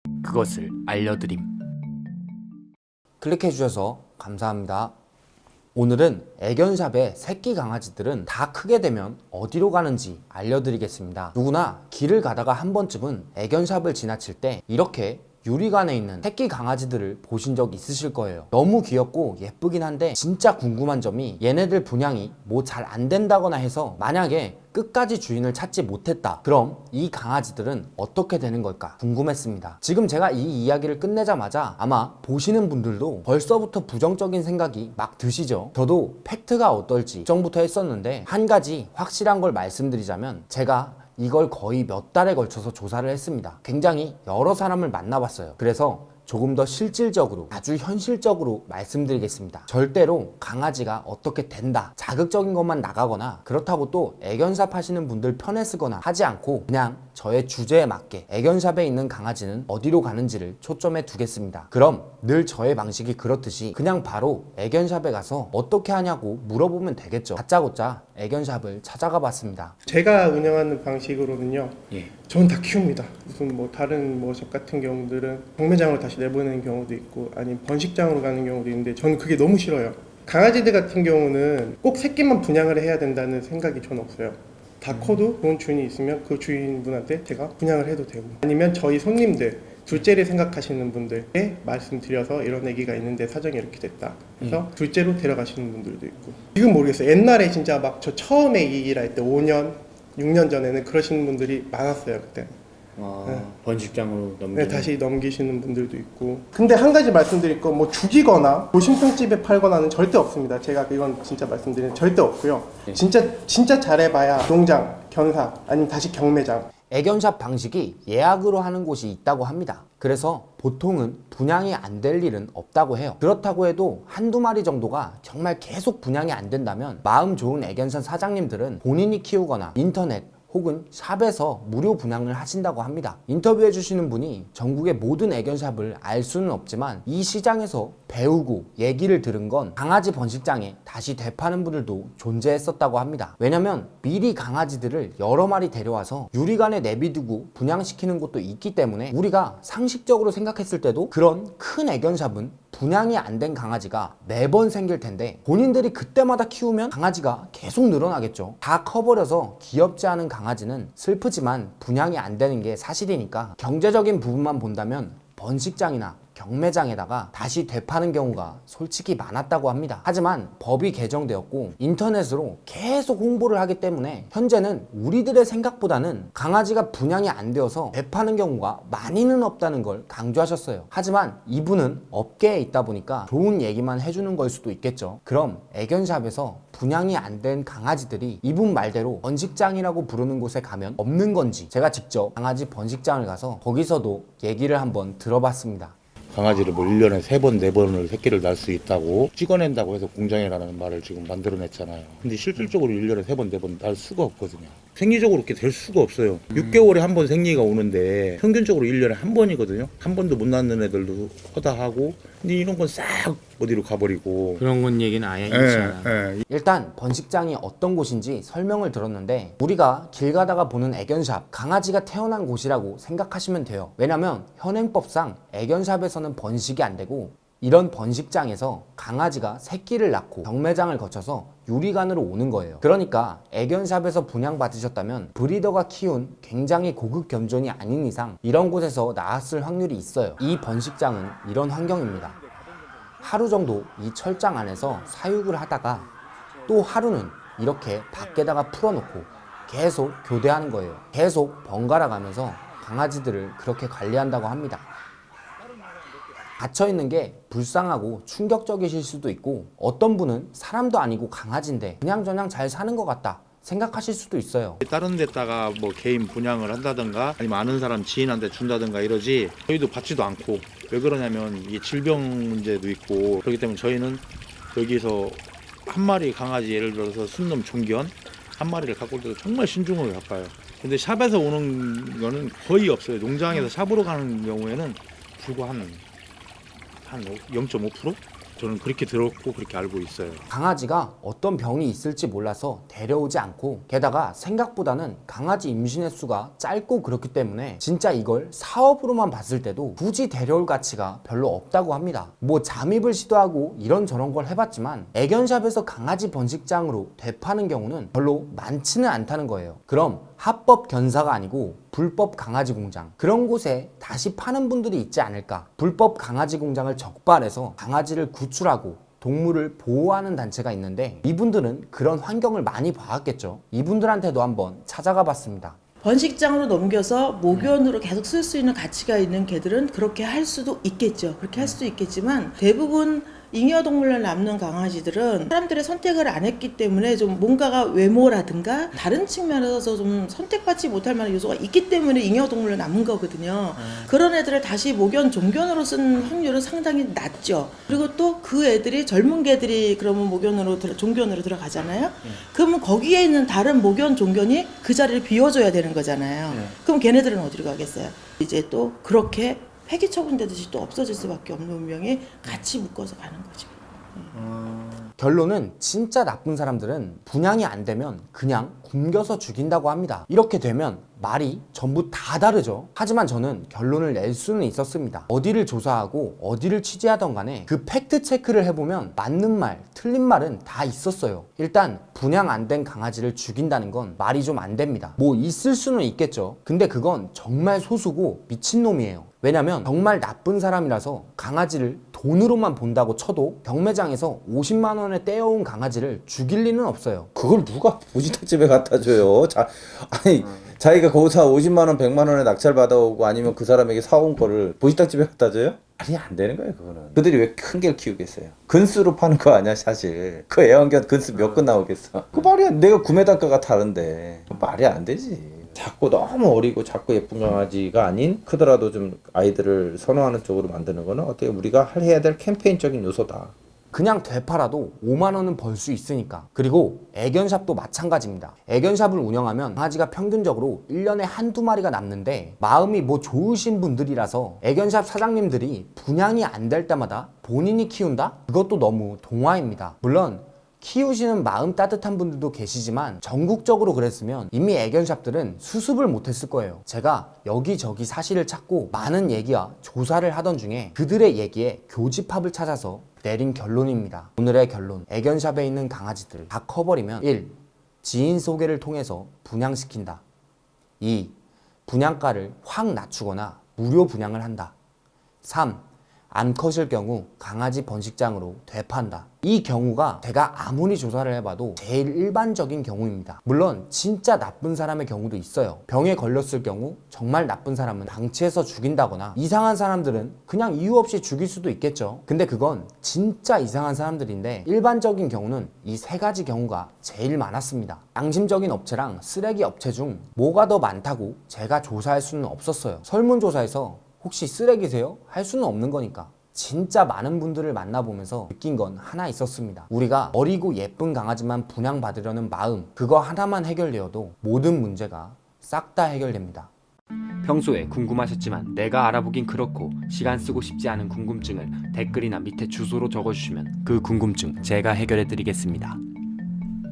그것을 알려드림. 클릭해주셔서 감사합니다. 오늘은 애견샵의 새끼 강아지들은 다 크게 되면 어디로 가는지 알려드리겠습니다. 누구나 길을 가다가 한 번쯤은 애견샵을 지나칠 때 이렇게 유리관에 있는 새끼 강아지들을 보신 적 있으실 거예요. 너무 귀엽고 예쁘긴 한데 진짜 궁금한 점이 얘네들 분양이 뭐 잘 안 된다거나 해서 만약에 끝까지 주인을 찾지 못했다, 그럼 이 강아지들은 어떻게 되는 걸까 궁금했습니다. 지금 제가 이 이야기를 끝내자마자 아마 보시는 분들도 벌써부터 부정적인 생각이 막 드시죠. 저도 팩트가 어떨지 걱정부터 했었는데 한 가지 확실한 걸 말씀드리자면, 제가 이걸 거의 몇 달에 걸쳐서 조사를 했습니다. 굉장히 여러 사람을 만나봤어요. 그래서 조금 더 실질적으로, 아주 현실적으로 말씀드리겠습니다. 절대로 강아지가 어떻게 된다, 자극적인 것만 나가거나 그렇다고 또 애견샵 하시는 분들 편에 쓰거나 하지 않고 그냥 저의 주제에 맞게 애견샵에 있는 강아지는 어디로 가는지를 초점에 두겠습니다. 그럼 늘 저의 방식이 그렇듯이 그냥 바로 애견샵에 가서 어떻게 하냐고 물어보면 되겠죠. 다짜고짜 애견샵을 찾아가 봤습니다. 제가 운영하는 방식으로는요. 예. 저는 다 키웁니다. 무슨 뭐 다른 뭐 샵 같은 경우들은 경매장으로 다시 내보내는 경우도 있고 아니면 번식장으로 가는 경우도 있는데 저는 그게 너무 싫어요. 강아지들 같은 경우는 꼭 새끼만 분양을 해야 된다는 생각이 저는 없어요. 다 커도 좋은 주인이 있으면 그 주인분한테 제가 분양을 해도 되고, 아니면 저희 손님들 둘째를 생각하시는 분들께 말씀드려서 이런 얘기가 있는데 사정이 이렇게 됐다 그래서 둘째로 데려가시는 분들도 있고. 지금 모르겠어요. 옛날에 진짜 막 저 처음에 이 일할 때 5년 6년 전에는 그러시는 분들이 많았어요. 그때 번식장으로 넘기는. 네, 다시 넘기시는 분들도 있고. 근데 한 가지 말씀드릴 건 뭐 죽이거나 고심평집에 팔거나는 절대 없습니다. 제가 이건 진짜 말씀드리는 절대 없고요. 진짜 잘해봐야 농장, 견사 아니면 다시 경매장. 애견샵 방식이 예약으로 하는 곳이 있다고 합니다. 그래서 보통은 분양이 안 될 일은 없다고 해요. 그렇다고 해도 한두 마리 정도가 정말 계속 분양이 안 된다면 마음 좋은 애견샵 사장님들은 본인이 키우거나 인터넷 혹은 샵에서 무료 분양을 하신다고 합니다. 인터뷰해 주시는 분이 전국의 모든 애견샵을 알 수는 없지만 이 시장에서 배우고 얘기를 들은 건 강아지 번식장에 다시 되파는 분들도 존재했었다고 합니다. 왜냐면 미리 강아지들을 여러 마리 데려와서 유리관에 내비두고 분양시키는 곳도 있기 때문에 우리가 상식적으로 생각했을 때도 그런 큰 애견샵은 분양이 안 된 강아지가 매번 생길 텐데 본인들이 그때마다 키우면 강아지가 계속 늘어나겠죠. 다 커버려서 귀엽지 않은 강아지는 슬프지만 분양이 안 되는 게 사실이니까 경제적인 부분만 본다면 번식장이나 경매장에다가 다시 되파는 경우가 솔직히 많았다고 합니다. 하지만 법이 개정되었고 인터넷으로 계속 홍보를 하기 때문에 현재는 우리들의 생각보다는 강아지가 분양이 안 되어서 되파는 경우가 많이는 없다는 걸 강조하셨어요. 하지만 이분은 업계에 있다 보니까 좋은 얘기만 해주는 걸 수도 있겠죠. 그럼 애견샵에서 분양이 안 된 강아지들이 이분 말대로 번식장이라고 부르는 곳에 가면 없는 건지 제가 직접 강아지 번식장을 가서 거기서도 얘기를 한번 들어봤습니다. 강아지를 뭐 1년에 3번, 4번을 새끼를 낳을 수 있다고 찍어낸다고 해서 공장이라는 말을 지금 만들어냈잖아요. 근데 실질적으로 1년에 3번, 4번 낳을 수가 없거든요. 생리적으로 그렇게 될 수가 없어요. 6개월에 한 번 생리가 오는데 평균적으로 1년에 한 번이거든요. 한 번도 못 낳는 애들도 허다하고, 근데 이런 건 싹 어디로 가버리고. 그런 건 얘기는 아예 있지 않아. 일단 번식장이 어떤 곳인지 설명을 들었는데 우리가 길 가다가 보는 애견샵, 강아지가 태어난 곳이라고 생각하시면 돼요. 왜냐면 현행법상 애견샵에서는 번식이 안 되고 이런 번식장에서 강아지가 새끼를 낳고 경매장을 거쳐서 유리관으로 오는 거예요. 그러니까 애견샵에서 분양받으셨다면 브리더가 키운 굉장히 고급 견종이 아닌 이상 이런 곳에서 낳았을 확률이 있어요. 이 번식장은 이런 환경입니다. 하루 정도 이 철장 안에서 사육을 하다가 또 하루는 이렇게 밖에다가 풀어놓고 계속 교대하는 거예요. 계속 번갈아 가면서 강아지들을 그렇게 관리한다고 합니다. 갇혀있는 게 불쌍하고 충격적이실 수도 있고 어떤 분은 사람도 아니고 강아지인데 그냥저냥 잘 사는 것 같다 생각하실 수도 있어요. 다른 데다가 뭐 개인 분양을 한다든가 아니면 아는 사람 지인한테 준다든가 이러지 저희도 받지도 않고. 왜 그러냐면 이게 질병 문제도 있고 그렇기 때문에 저희는 여기서 한 마리 강아지 예를 들어서 순놈 종견 한 마리를 갖고 올 때도 정말 신중하게 가까요. 근데 샵에서 오는 거는 거의 없어요. 농장에서 샵으로 가는 경우에는 불과 한 0.5%? 저는 그렇게 들었고 그렇게 알고 있어요. 강아지가 어떤 병이 있을지 몰라서 데려오지 않고, 게다가 생각보다는 강아지 임신 횟수가 짧고 그렇기 때문에 진짜 이걸 사업으로만 봤을 때도 굳이 데려올 가치가 별로 없다고 합니다. 뭐 잠입을 시도하고 이런저런 걸 해봤지만 애견샵에서 강아지 번식장으로 되파는 경우는 별로 많지는 않다는 거예요. 그럼 합법 견사가 아니고 불법 강아지 공장, 그런 곳에 다시 파는 분들이 있지 않을까? 불법 강아지 공장을 적발해서 강아지를 구출하고 동물을 보호하는 단체가 있는데, 이분들은 그런 환경을 많이 봐왔겠죠. 이분들한테도 한번 찾아가 봤습니다. 번식장으로 넘겨서 목연으로 계속 쓸 수 있는 가치가 있는 개들은 그렇게 할 수도 있겠죠. 그렇게 할 수도 있겠지만 대부분 잉여동물로 남는 강아지들은 사람들의 선택을 안 했기 때문에 좀 뭔가가 외모라든가 다른 측면에서 좀 선택받지 못할 만한 요소가 있기 때문에 잉여동물로 남은 거거든요. 그런 애들을 다시 목연, 종견으로 쓴 확률은 상당히 낮죠. 그리고 또 그 애들이 젊은 개들이 그러면 목연으로 종견으로 들어가잖아요. 그러면 거기에 있는 다른 목연, 종견이 그 자리를 비워줘야 되는 거잖아요. 그럼 걔네들은 어디로 가겠어요? 이제 또 그렇게 폐기 처분되듯이 또 없어질 수밖에 없는 운명이 같이 묶어서 가는 거죠. 결론은 진짜 나쁜 사람들은 분양이 안 되면 그냥 굶겨서 죽인다고 합니다. 이렇게 되면 말이 전부 다 다르죠. 하지만 저는 결론을 낼 수는 있었습니다. 어디를 조사하고 어디를 취재하던 간에 그 팩트 체크를 해보면 맞는 말, 틀린 말은 다 있었어요. 일단 분양 안 된 강아지를 죽인다는 건 말이 좀 안 됩니다. 뭐 있을 수는 있겠죠. 근데 그건 정말 소수고 미친놈이에요. 왜냐면 정말 나쁜 사람이라서 강아지를 돈으로만 본다고 쳐도 경매장에서 50만 원에 떼어온 강아지를 죽일 리는 없어요. 그걸 누가 보지탁집에 갖다 줘요? 아니 자기가 거기서 50만 원, 100만 원에 낙찰 받아오고 아니면 그 사람에게 사온 거를 보지탁집에 갖다 줘요? 말이 안 되는 거예요, 그거는. 그들이 왜 큰 개를 키우겠어요? 근수로 파는 거 아니야, 사실. 그 애완견 근수 몇 건 나오겠어? 그 말이 안, 내가 구매 단가가 다른데. 말이 안 되지. 자꾸 너무 어리고 자꾸 예쁜 강아지가 아닌, 크더라도 좀 아이들을 선호하는 쪽으로 만드는 거는 어떻게 우리가 해야 될 캠페인적인 요소다. 그냥 되팔아도 5만 원은 벌 수 있으니까. 그리고 애견샵도 마찬가지입니다. 애견샵을 운영하면 강아지가 평균적으로 1년에 한두 마리가 남는데, 마음이 뭐 좋으신 분들이라서 애견샵 사장님들이 분양이 안 될 때마다 본인이 키운다? 그것도 너무 동화입니다. 물론 키우시는 마음 따뜻한 분들도 계시지만 전국적으로 그랬으면 이미 애견샵들은 수습을 못했을 거예요. 제가 여기저기 사실을 찾고 많은 얘기와 조사를 하던 중에 그들의 얘기에 교집합을 찾아서 내린 결론입니다. 오늘의 결론: 애견샵에 있는 강아지들 다 커버리면 1. 지인 소개를 통해서 분양시킨다. 2. 분양가를 확 낮추거나 무료 분양을 한다. 3. 암컷일 경우 강아지 번식장으로 되판다. 이 경우가 제가 아무리 조사를 해봐도 제일 일반적인 경우입니다. 물론 진짜 나쁜 사람의 경우도 있어요. 병에 걸렸을 경우 정말 나쁜 사람은 방치해서 죽인다거나, 이상한 사람들은 그냥 이유 없이 죽일 수도 있겠죠. 근데 그건 진짜 이상한 사람들인데, 일반적인 경우는 이 세 가지 경우가 제일 많았습니다. 양심적인 업체랑 쓰레기 업체 중 뭐가 더 많다고 제가 조사할 수는 없었어요. 설문조사에서 혹시 쓰레기세요? 할 수는 없는 거니까. 진짜 많은 분들을 만나보면서 느낀 건 하나 있었습니다. 우리가 어리고 예쁜 강아지만 분양받으려는 마음, 그거 하나만 해결되어도 모든 문제가 싹 다 해결됩니다. 평소에 궁금하셨지만 내가 알아보긴 그렇고 시간 쓰고 싶지 않은 궁금증을 댓글이나 밑에 주소로 적어주시면 그 궁금증 제가 해결해드리겠습니다.